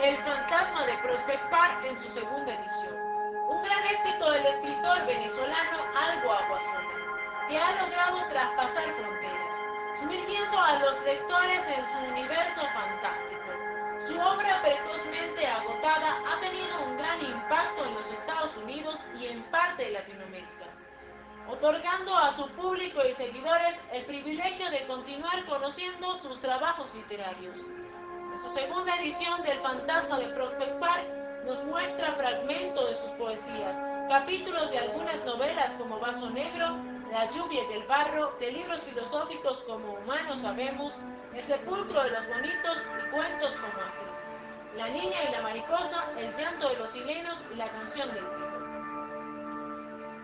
El fantasma de Prospect Park en su segunda edición. Un gran éxito del escritor venezolano Albo Aguasola, que ha logrado traspasar fronteras, sumergiendo a los lectores en su universo fantástico. Su obra, precozmente agotada, ha tenido un gran impacto en los Estados Unidos y en parte de Latinoamérica, otorgando a su público y seguidores el privilegio de continuar conociendo sus trabajos literarios. En su segunda edición del Fantasma de Prospect Park nos muestra fragmentos de sus poesías, capítulos de algunas novelas como Vaso Negro, La lluvia y el barro, de libros filosóficos como Humanos Sabemos, El sepulcro de los bonitos y cuentos como así, La niña y la mariposa, El llanto de los chilenos y La canción del trigo.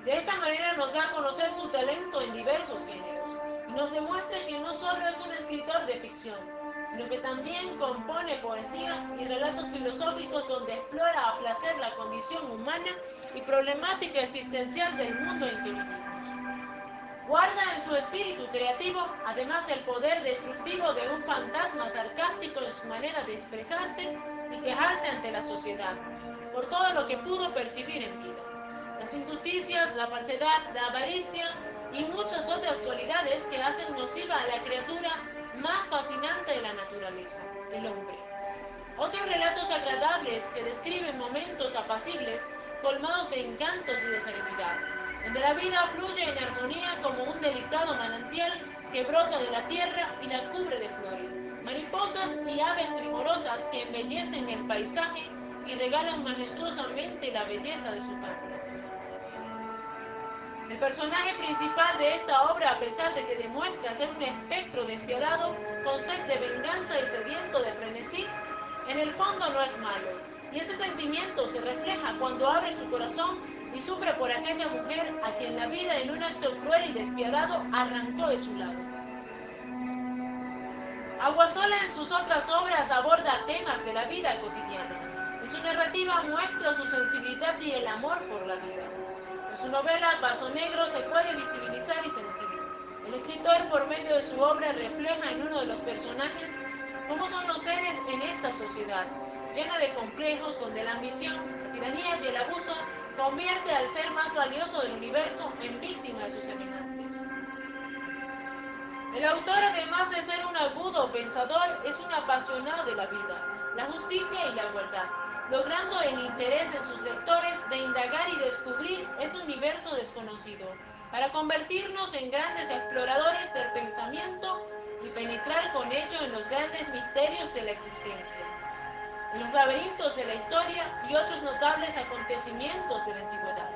De esta manera nos da a conocer su talento en diversos géneros y nos demuestra que no solo es un escritor de ficción, sino que también compone poesía y relatos filosóficos donde explora a placer la condición humana y problemática existencial del mundo en que vivimos. Guarda en su espíritu creativo, además del poder destructivo de un fantasma sarcástico en su manera de expresarse y quejarse ante la sociedad, por todo lo que pudo percibir en vida. Las injusticias, la falsedad, la avaricia y muchas otras cualidades que hacen nociva a la criatura más fascinante de la naturaleza, el hombre. Otros relatos agradables que describen momentos apacibles, colmados de encantos y de serenidad, donde la vida fluye en armonía como un delicado manantial que brota de la tierra y la cubre de flores, mariposas y aves primorosas que embellecen el paisaje y regalan majestuosamente la belleza de su canto. El personaje principal de esta obra, a pesar de que demuestra ser un espectro despiadado, con sed de venganza y sediento de frenesí, en el fondo no es malo, y ese sentimiento se refleja cuando abre su corazón y sufre por aquella mujer a quien la vida en un acto cruel y despiadado arrancó de su lado. Aguasola en sus otras obras aborda temas de la vida cotidiana. En su narrativa muestra su sensibilidad y el amor por la vida. En su novela Vaso Negro se puede visibilizar y sentir. El escritor, por medio de su obra, refleja en uno de los personajes cómo son los seres en esta sociedad, llena de complejos, donde la ambición, la tiranía y el abuso convierte al ser más valioso del universo en víctima de sus semejantes. El autor, además de ser un agudo pensador, es un apasionado de la vida, la justicia y la igualdad, logrando el interés en sus lectores de indagar y descubrir ese universo desconocido, para convertirnos en grandes exploradores del pensamiento y penetrar con ello en los grandes misterios de la existencia, en los laberintos de la historia y otros notables acontecimientos de la antigüedad.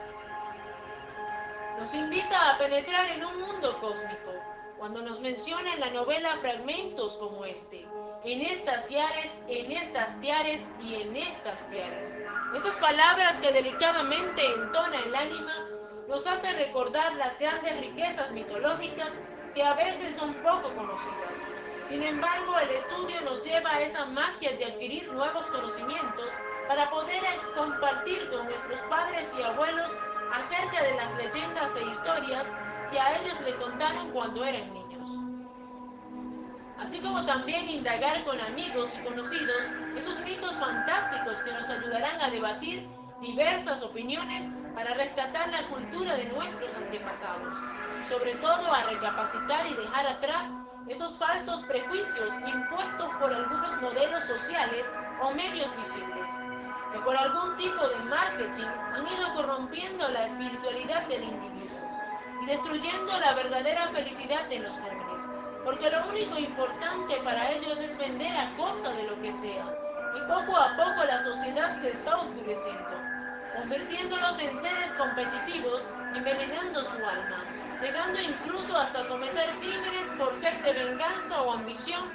Nos invita a penetrar en un mundo cósmico, cuando nos menciona en la novela fragmentos como este: en estas tiares, en estas tiares y en estas tiares. Esas palabras que delicadamente entona el ánima nos hacen recordar las grandes riquezas mitológicas que a veces son poco conocidas. Sin embargo, el estudio nos lleva a esa magia de adquirir nuevos conocimientos para poder compartir con nuestros padres y abuelos acerca de las leyendas e historias que a ellos le contaron cuando eran niños. Así como también indagar con amigos y conocidos esos mitos fantásticos que nos ayudarán a debatir diversas opiniones para rescatar la cultura de nuestros antepasados, y sobre todo a recapacitar y dejar atrás esos falsos prejuicios impuestos por algunos modelos sociales o medios visibles, que por algún tipo de marketing han ido corrompiendo la espiritualidad del individuo y destruyendo la verdadera felicidad de los jóvenes, porque lo único importante para ellos es vender a costa de lo que sea, y poco a poco la sociedad se está oscureciendo, convirtiéndolos en seres competitivos, envenenando su alma, llegando incluso hasta cometer crímenes por sed de venganza o ambición,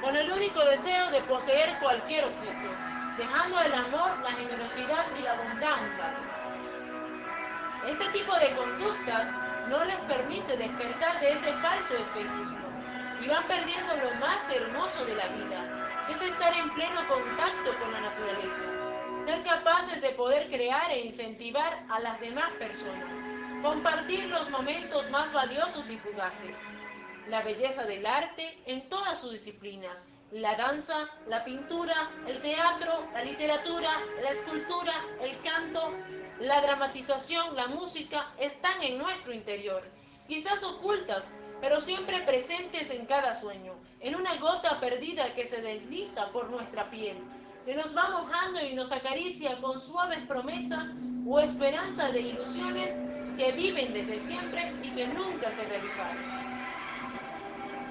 con el único deseo de poseer cualquier objeto, dejando el amor, la generosidad y la bondad a un lado. Este tipo de conductas no les permite despertar de ese falso espejismo y van perdiendo lo más hermoso de la vida, que es estar en pleno contacto con la naturaleza, ser capaces de poder crear e incentivar a las demás personas, compartir los momentos más valiosos y fugaces, la belleza del arte en todas sus disciplinas La danza, la pintura, el teatro, la literatura, la escultura, el canto, la dramatización, la música están en nuestro interior, quizás ocultas, pero siempre presentes en cada sueño, en una gota perdida que se desliza por nuestra piel, que nos va mojando y nos acaricia con suaves promesas o esperanza de ilusiones que viven desde siempre y que nunca se realizaron.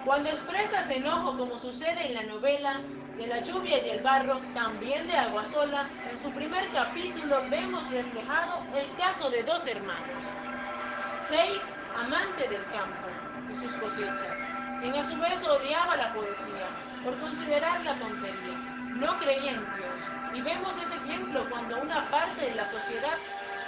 Cuando expresas enojo, como sucede en la novela de la lluvia y el barro, también de Aguasola, en su primer capítulo vemos reflejado el caso de dos hermanos. Seis, amante del campo y sus cosechas, quien a su vez odiaba la poesía por considerarla tontería. No creía en Dios, y vemos ese ejemplo cuando una parte de la sociedad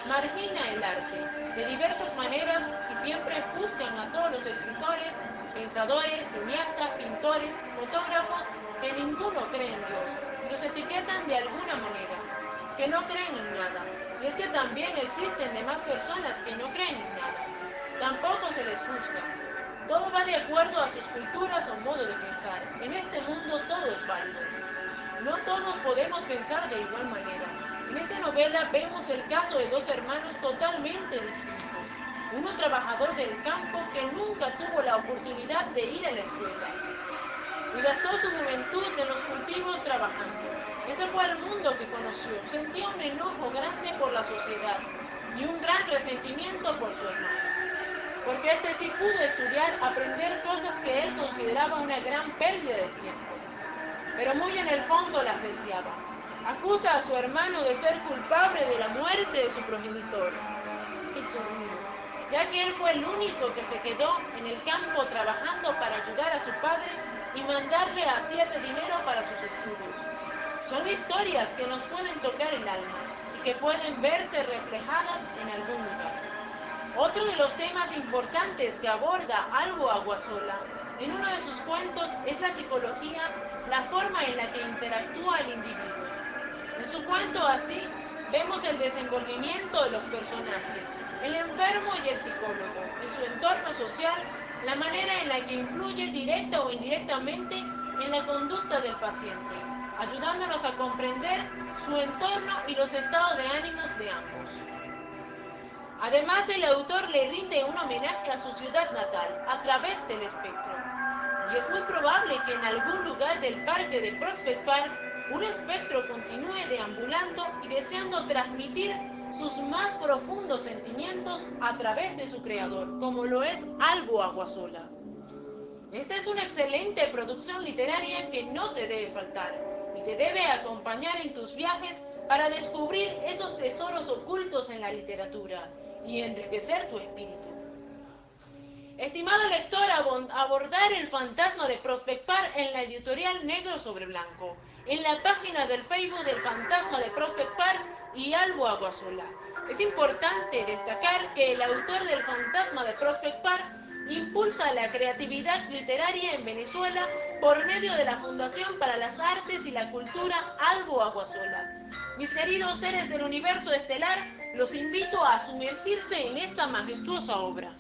margina el arte de diversas maneras y siempre juzgan a todos los escritores, pensadores, cineastas, pintores, fotógrafos, que ninguno cree en Dios, y los etiquetan de alguna manera, que no creen en nada. Y es que también existen demás personas que no creen en nada. Tampoco se les juzga. Todo va de acuerdo a sus culturas o modo de pensar. En este mundo todo es válido. No todos podemos pensar de igual manera. En esta novela vemos el caso de dos hermanos totalmente distintos. Uno trabajador del campo que nunca tuvo la oportunidad de ir a la escuela y gastó su juventud en los cultivos trabajando. Ese fue el mundo que conoció. Sentía un enojo grande por la sociedad y un gran resentimiento por su hermano, porque este sí pudo estudiar, aprender cosas que él consideraba una gran pérdida de tiempo, pero muy en el fondo las deseaba. Acusa a su hermano de ser culpable de la muerte de su progenitor y su orgullo, ya que él fue el único que se quedó en el campo trabajando para ayudar a su padre y mandarle así ese dinero para sus estudios. Son historias que nos pueden tocar el alma y que pueden verse reflejadas en algún lugar. Otro de los temas importantes que aborda Albo Aguasola en uno de sus cuentos es la psicología, la forma en la que interactúa el individuo. En su cuento así vemos el desenvolvimiento de los personajes, el enfermo y el psicólogo, en su entorno social, la manera en la que influye directa o indirectamente en la conducta del paciente, ayudándonos a comprender su entorno y los estados de ánimos de ambos. Además, el autor le rinde un homenaje a su ciudad natal a través del espectro. Y es muy probable que en algún lugar del parque de Prospect Park un espectro continúe deambulando y deseando transmitir sus más profundos sentimientos a través de su creador, como lo es Albo Aguasola. Esta es una excelente producción literaria que no te debe faltar y te debe acompañar en tus viajes para descubrir esos tesoros ocultos en la literatura y enriquecer tu espíritu. Estimado lector, abordar el fantasma de Prospect Park en la editorial Negro sobre Blanco, en la página del Facebook del fantasma de Prospect Park y Albo Aguasola. Es importante destacar que el autor del fantasma de Prospect Park impulsa la creatividad literaria en Venezuela por medio de la Fundación para las Artes y la Cultura Albo Aguasola. Mis queridos seres del universo estelar, los invito a sumergirse en esta majestuosa obra.